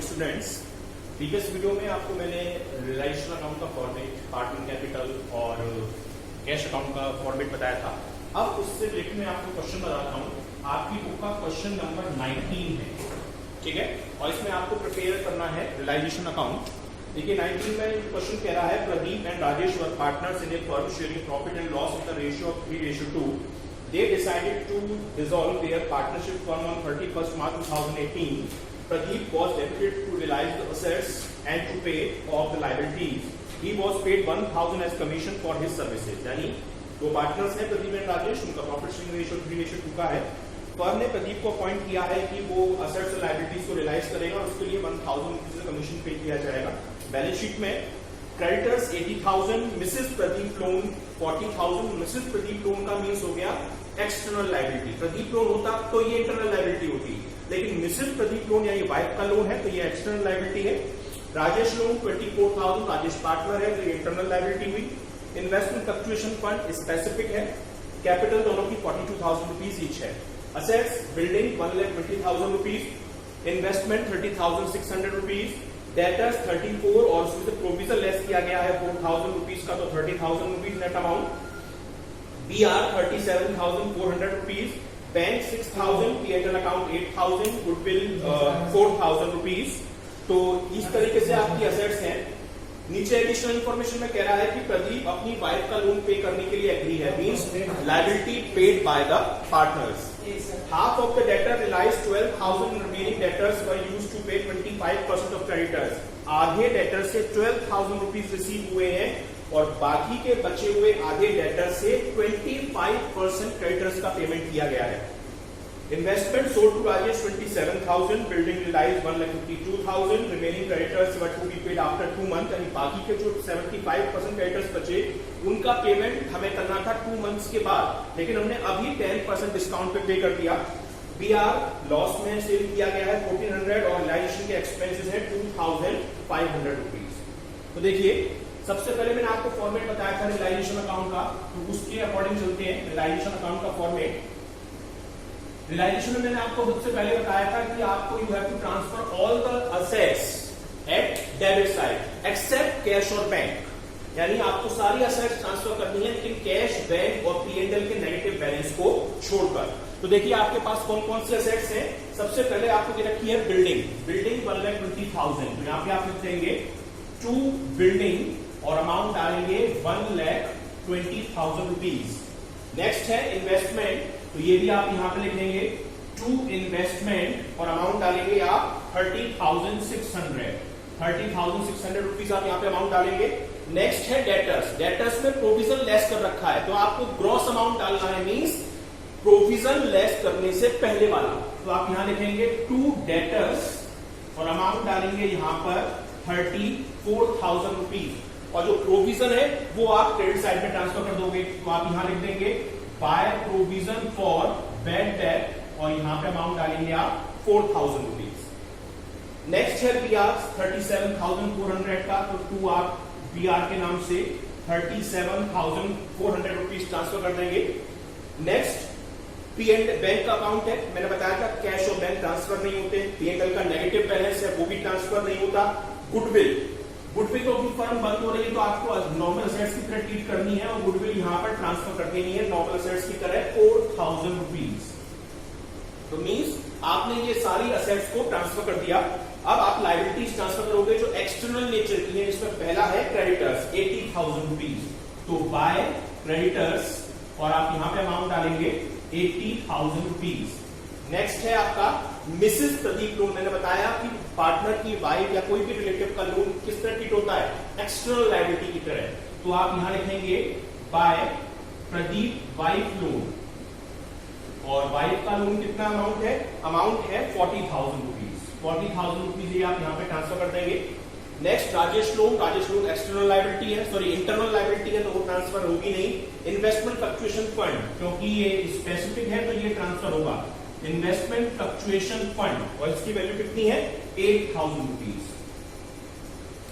Morning students. Previous video में आपको मैंने रियलाइजेशन अकाउंट का फॉर्मेट, पार्टनर कैपिटल और कैश अकाउंट का फॉर्मेट बताया था। अब उससे रिलेटेड मैं आपको क्वेश्चन बताता हूँ। आपकी बुक का क्वेश्चन नंबर 19 है, ठीक है, और इसमें आपको प्रिपेयर करना है रियलाइजेशन अकाउंट। देखिए 19 में क्वेश्चन कह रहा है Pradeep and Rajesh were partners in A firm sharing profit and loss in the ratio of 3:2। They decided to dissolve their partnership firm on 31st March 2018. Pradeep was deputed to realize the assets and to pay off the liabilities. He was paid 1,000 as commission for his services. यानी दो partners हैं Pradeep and Rajesh, उनका profit sharing ratio 3:2 का है। Firm ने प्रदीप को appoint किया है कि वो असेट्स और लायबिलिटीज को रियलाइज करेगा और उसके लिए 1,000 रुपीज का कमीशन पे किया जाएगा। बैलेंस शीट में creditors 80,000, Mrs Pradeep loan 40,000। Mrs Pradeep loan का मीन्स हो गया एक्सटर्नल लायबिलिटी। प्रदीप लोन होता तो ये इंटरनल लायबिलिटी होती, लेकिन मिसेस प्रदीप लोन यानी वाइफ का लोन है तो ये एक्सटर्नल लायबिलिटी है। राजेश लोन 24,000, राजेश पार्टनर है तो ये इंटरनल लायबिलिटी हुई। इन्वेस्टमेंट फ्लक्चुएशन फंड स्पेसिफिक है। कैपिटल दोनों की 42,000 रुपीज ईच है। Assets building 1,20,000 rupees, investment 30,600 rupees, debtors 34 और उसमें से प्रोविजन लेस किया गया है 4,000 रुपीज का, तो 30,000 rupees net amount. BR 37,400 rupees, bank 6,000, P&L account 8,000, goodwill 4,000 rupees. तो इस तरीके से आपकी असेट्स हैं। नीचे एडिशनल इंफॉर्मेशन में कह रहा है कि प्रदीप अपनी वाइफ का लोन पे करने के लिए एग्री है, means liability paid by the partners. Half of the debtor realise 12,000, remaining debtors were used to pay 25% of creditors. आधे डेटर से 12,000 रुपीज रिसीव हुए हैं और बाकी के बचे हुए आधे डेटर से 25% क्रेडिटर्स का पेमेंट किया गया है। Investment sold to Rajesh 27,000, building realise 1,52,000, remaining creditors were to be paid after 2 month, यानी बाकी के जो 75% क्रेडिटर्स बचे उनका पेमेंट हमें करना था 2 मंथ्स के बाद, लेकिन हमने अभी 10% डिस्काउंट पे कर दिया। BR लॉस में सेल किया गया है 1,400 और रियलाइजेशन के एक्सपेंसेस है 2,500 रुपीज। तो देखिए सबसे पहले मैंने आपको फॉर्मेट बताया था रियलाइजेशन अकाउंट का, तो उसके अकॉर्डिंग चलते हैं। रियलाइजेशन अकाउंट का फॉर्मेट, रियलाइजेशन में मैंने आपको सबसे पहले बताया था कि आपको you have to transfer all the assets at debit side except cash और बैंक, यानी आपको सारी असेट्स ट्रांसफर करनी है लेकिन कैश, बैंक और P&L के नेगेटिव बैलेंस को छोड़कर। तो देखिए आपके पास कौन कौन सी असेट्स हैं। सबसे पहले आपको दे रखी है बिल्डिंग, बिल्डिंग 1,20,000, तो यहाँ पे आप लिख देंगे 2 बिल्डिंग और अमाउंट डालेंगे 1,20,000 रुपीज। नेक्स्ट है इन्वेस्टमेंट, तो ये भी आप यहां पे लिख देंगे 2 इन्वेस्टमेंट और अमाउंट डालेंगे आप 30,600 रुपीज आप यहाँ पे अमाउंट डालेंगे। नेक्स्ट है डेटर्स, डेटर्स में प्रोविजन लेस कर रखा है तो आपको ग्रॉस अमाउंट डालना है, मींस प्रोविजन लेस करने से पहले वाला, तो आप यहां लिखेंगे 2 डेटर्स और अमाउंट डालेंगे यहां पर 34,000 रुपीज और जो प्रोविजन है वो आप क्रेडिट साइड में ट्रांसफर कर दोगे, तो आप यहां लिख देंगे by provision for bad debt और यहां पे अमाउंट डालेंगे आप 4,000 रुपीज। नेक्स्ट है BR 37,400 का, तो 2 आप BR के नाम से 37,400 रुपीज ट्रांसफर कर देंगे। नेक्स्ट P&L बैंक का अकाउंट है, मैंने बताया था कैश और बैंक ट्रांसफर नहीं होते, P&L का नेगेटिव बैलेंस है वो भी ट्रांसफर नहीं होता। गुडविल, गुडविल तो फर्म बंद हो रही है तो आपको नॉर्मल असेट्स की तरह ट्रीट करनी है और गुडविल यहां पर ट्रांसफर कर देनी है नॉर्मल असेट्स की तरह 4,000 रुपीज। तो मींस आपने ये सारी असेट्स को ट्रांसफर कर दिया। अब आप लायबिलिटीज ट्रांसफर करोगे जो एक्सटर्नल नेचर की है, जिसमें पहला है क्रेडिटर्स 80,000 रुपीज, तो बाय क्रेडिटर्स और आप यहां पे अमाउंट डालेंगे 80,000 रुपीज। नेक्स्ट है आपका मिसेस प्रदीप लोन, मैंने बताया कि पार्टनर की वाइफ या कोई भी रिलेटिव का लोन किस तरह ट्रीट होता है, एक्सटर्नल लायबिलिटी की तरह, तो आप यहां लिखेंगे बाय प्रदीप वाइफ लोन और वाइफ का लोन कितना अमाउंट है, अमाउंट है 40,000 रुपीज। 40,000 रुपीज ये आप यहां पे ट्रांसफर कर देंगे। Next Rajesh loan, Rajesh loan external liability है, सॉरी इंटरनल लायबिलिटी है तो वो ट्रांसफर होगी नहीं। इन्वेस्टमेंट फ्लक्चुएशन फंड, क्योंकि ये स्पेसिफिक है तो ये ट्रांसफर होगा। इन्वेस्टमेंट फ्लक्चुएशन फंड और इसकी वैल्यू कितनी है 8,000 रुपीज।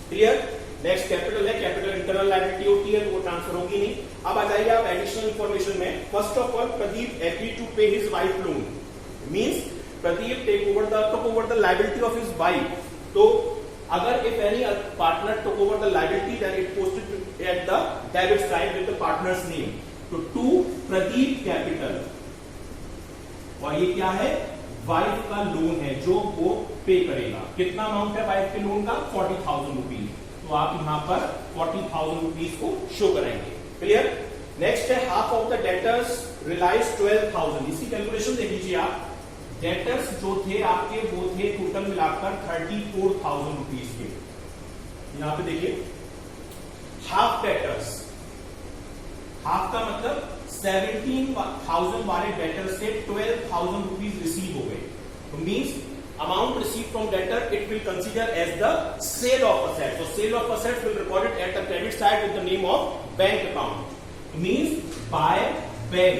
क्लियर। नेक्स्ट कैपिटल है, कैपिटल इंटरनल लायबिलिटी होती है तो वो ट्रांसफर होगी नहीं। अब आ जाइए आप एडिशनल इंफॉर्मेशन में। First of all Pradeep agree to pay his wife loan, means Pradeep took over the liability of his wife तो अगर if any partner took over the liability then it posted at the debit side with the partners name. तो to Pradeep capital, और ये क्या है, wife का loan है जो वो पे करेगा। कितना अमाउंट है वाइफ के लोन का, 40,000 रुपीज। तो आप यहां पर 40,000 रुपीज को शो कराएंगे। क्लियर। नेक्स्ट है half of the debtors realise 12,000। इसकी कैलकुलेशन देख लीजिए आप। डेटर्स जो थे आपके वो थे टोटल मिलाकर 34,000 रुपीज के। यहां पे देखिए हाफ डेटर्स, हाफ का मतलब 17,000 वाले डेटर से 12,000 रुपीज रिसीव हो गए। तो means amount received from debtor it will consider as the sale of assets. So sale of assets will record it at the credit side with the name of bank account. Means by bank.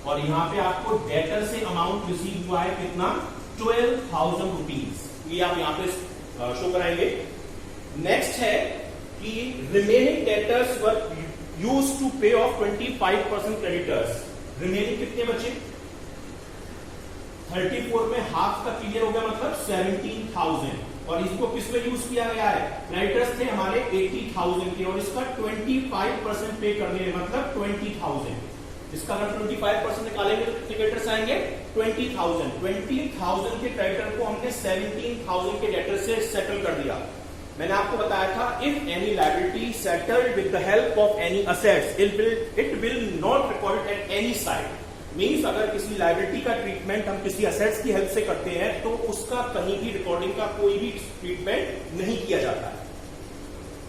और यहाँ पे आपको debtor से amount receive हुआ है कितना, 12,000 rupees. ये आप यहाँ पे शो कराएंगे। नेक्स्ट है कि remaining debtors were use to pay of 25% creditors. Remaining कितने बचे, 34 में हाफ का क्लियर हो गया, मतलब 17,000। और इसको किस में यूज किया गया है, क्रेडिटर्स थे हमारे 80,000 के, और इसका 25% पे करने में मतलब 20,000। इसका अगर 25% निकालेंगे तो कितने क्रेडिटर्स आएंगे, 20,000। 20,000 के क्रेडिटर को हमने 17,000 के डेटर से सेटल कर दिया। मैंने आपको बताया था if any liability settled with the help of any assets it will not recorded at any side. Means अगर किसी लायबिलिटी का ट्रीटमेंट हम किसी असेट्स की हेल्प से करते हैं तो उसका कहीं भी रिकॉर्डिंग का कोई भी ट्रीटमेंट नहीं किया जाता है।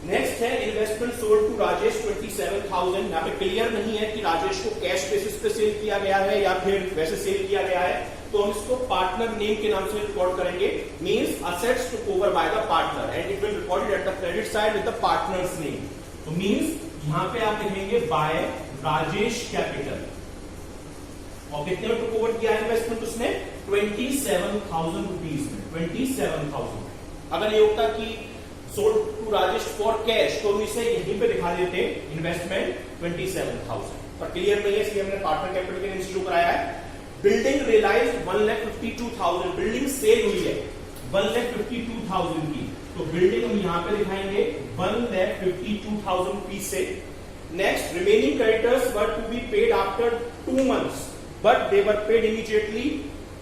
नेक्स्ट है इन्वेस्टमेंट सोल्ड टू राजेश 27,000। यहाँ पे क्लियर नहीं है कि राजेश को कैश बेसिस पे सेल किया गया है या फिर वैसे सेल किया गया है, तो हम इसको पार्टनर नेम के नाम से रिकॉर्ड करेंगे। Means assets took over by the partner and it will recorded at the credit side with the partners name. तो मीन्स यहाँ पे आप लिखेंगे बाय राजेश कैपिटल। और कितने में टुक ओवर किया इन्वेस्टमेंट उसने, 27,000 रुपीज में, 27,000। अगर ये होता कि sold to Rajesh for cash तो हम इसे यहीं पे दिखा देते इन्वेस्टमेंट 27,000, पर क्लियर नहीं है इसलिए हमने पार्टनर कैपिटल के नाम से कराया है। Building realise 1,52,000। बिल्डिंग सेल हुई है 1,52,000 की, तो बिल्डिंग हम यहाँ पे दिखाएंगे 1,52,000 रुपीज से। Next remaining creditors were to be paid after 2 months but they were paid immediately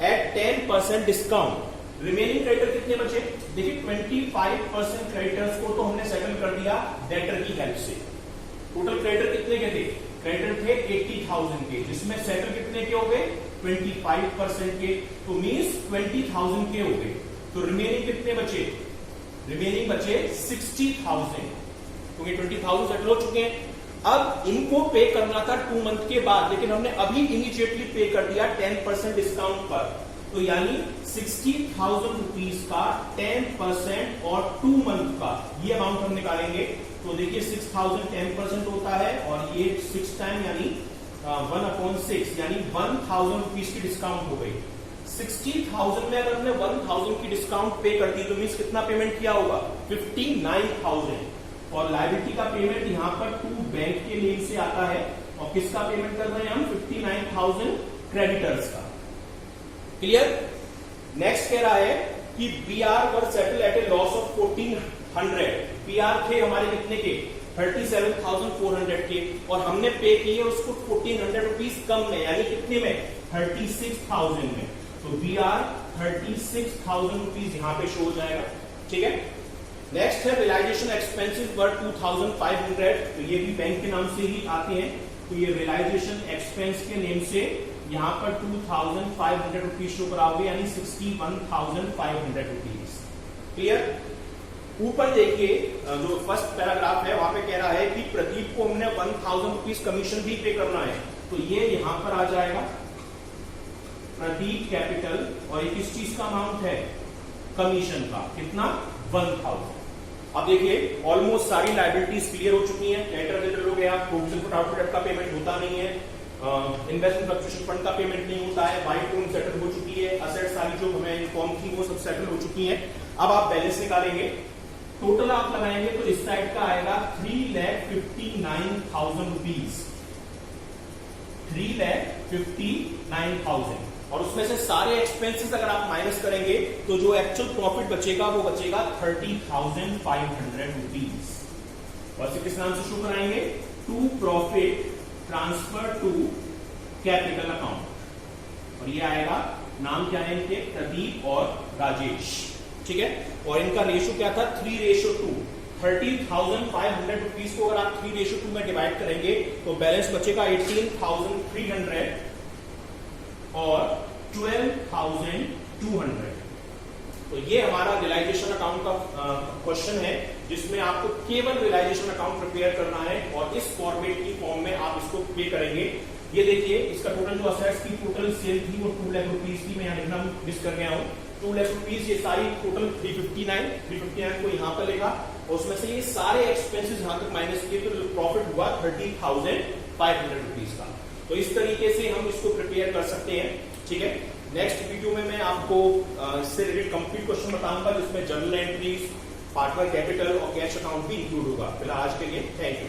at 10% discount. Remaining creditor कितने बचे, देखिए 25% क्रेडिटर्स को तो हमने सेटल कर दिया डेटर की हेल्प से। टोटल क्रेडिटर कितने के थे, क्रेडिटर थे 80,000 के, जिसमें सेटल कितने के हो गए, 25% के। तो मीन्स 20,000 के हो गए। तो रिमेनिंग कितने बचे, रिमेनिंग बचे 60,000, क्योंकि 20,000 सेटल हो चुके हैं। अब इनको पे करना था 2 month के बाद, लेकिन हमने अभी इमीडिएटली पे कर दिया 10% डिस्काउंट पर। तो यानी 60,000 रुपीज का 10% और 2 month का ये अमाउंट हम निकालेंगे। तो देखिए 6,000 10% होता है और ये 6 टाइम यानी 1/6 यानी 1,000 रुपीज की डिस्काउंट हो गई। 60,000 में अगर हमने 1,000 की डिस्काउंट पे कर दी तो मीन्स कितना पेमेंट किया होगा, 59,000। और लायबिलिटी का पेमेंट यहाँ पर टू बैंक के नेम से आता है, और किसका पेमेंट कर रहे हैं हम, 59,000 क्रेडिटर्स का। क्लियर। नेक्स्ट कह रहा है कि BR were settle at a loss of 1,400। BR थे हमारे कितने के, 37,400 के, और हमने पे किए उसको 1,400 रुपीज कम में, यानी कितने में, 36,000 में। तो बीआर 36,000 रुपीज यहाँ पे शो हो जाएगा। ठीक है। नेक्स्ट है रियलाइजेशन एक्सपेंसेस वर 2,500। तो ये भी बैंक के नाम से ही आते हैं, तो ये रियलाइजेशन एक्सपेंस के नेम से यहाँ पर 2,500 रुपीज शो कराओगे, यानी 61,500 रुपीज। क्लियर। ऊपर देखिए जो फर्स्ट पैराग्राफ है वहां पे कह रहा है कि प्रदीप को हमने 1,000 रुपीज कमीशन भी पे करना है, तो ये यहां पर आ जाएगा प्रदीप कैपिटल, और ये किस चीज का अमाउंट है, कमीशन का, कितना, 1,000। अब देखिए ऑलमोस्ट सारी लायबिलिटीज क्लियर हो चुकी हैं। क्रेडिटर सेटल हो गया, प्रोविजन फॉर आउटपुट का पेमेंट होता नहीं है, इन्वेस्टमेंट फ्लक्चुएशन फंड का पेमेंट नहीं होता है, बाई टोन सेटल हो चुकी है, असेट सारी जो हमें इन्फॉर्म थी वो सब सेटल हो चुकी हैं। अब आप बैलेंस निकालेंगे, टोटल आप लगाएंगे तो इस साइड का आएगा 3,59,000 रुपीज, 3,59,000। और उसमें से सारे एक्सपेंसेस अगर आप माइनस करेंगे तो जो एक्चुअल प्रॉफिट बचेगा वो बचेगा 30,500 रुपीज। और इसे किस नाम से शो कराएंगे? To profit transfer to capital account. और ये आएगा, नाम क्या है इनके? प्रदीप और राजेश। ठीक है, और इनका रेशो क्या था? 3:2। 30,500 रुपीज को अगर आप 3:2 में डिवाइड करेंगे तो बैलेंस बचेगा 18,300 और 12,200। तो ये हमारा रियलाइजेशन अकाउंट का क्वेश्चन है, जिसमें आपको केवल रियलाइजेशन अकाउंट प्रिपेयर करना है और इस फॉर्मेट की फॉर्म में आप इसको पे करेंगे। ये देखिए, इसका टोटल जो असेट्स की टोटल सेल थी वो 2 लाख रुपीज की। मैं यहाँ लिखना मिस कर गया हूँ, 2 लाख रुपीज। ये सारी टोटल 359 को यहाँ पर लिखा, और उसमें से ये सारे एक्सपेंसेस यहाँ तक माइनस किए तो प्रॉफिट हुआ 30,500 रुपीज का। तो इस तरीके से हम इसको प्रिपेयर कर सकते हैं। ठीक है, नेक्स्ट वीडियो में मैं आपको इससे रिलेटेड कंप्लीट क्वेश्चन बताऊंगा, जिसमें जर्नल एंट्रीज, पार्टनर कैपिटल और कैश अकाउंट भी इंक्लूड होगा। फिलहाल आज के लिए थैंक यू।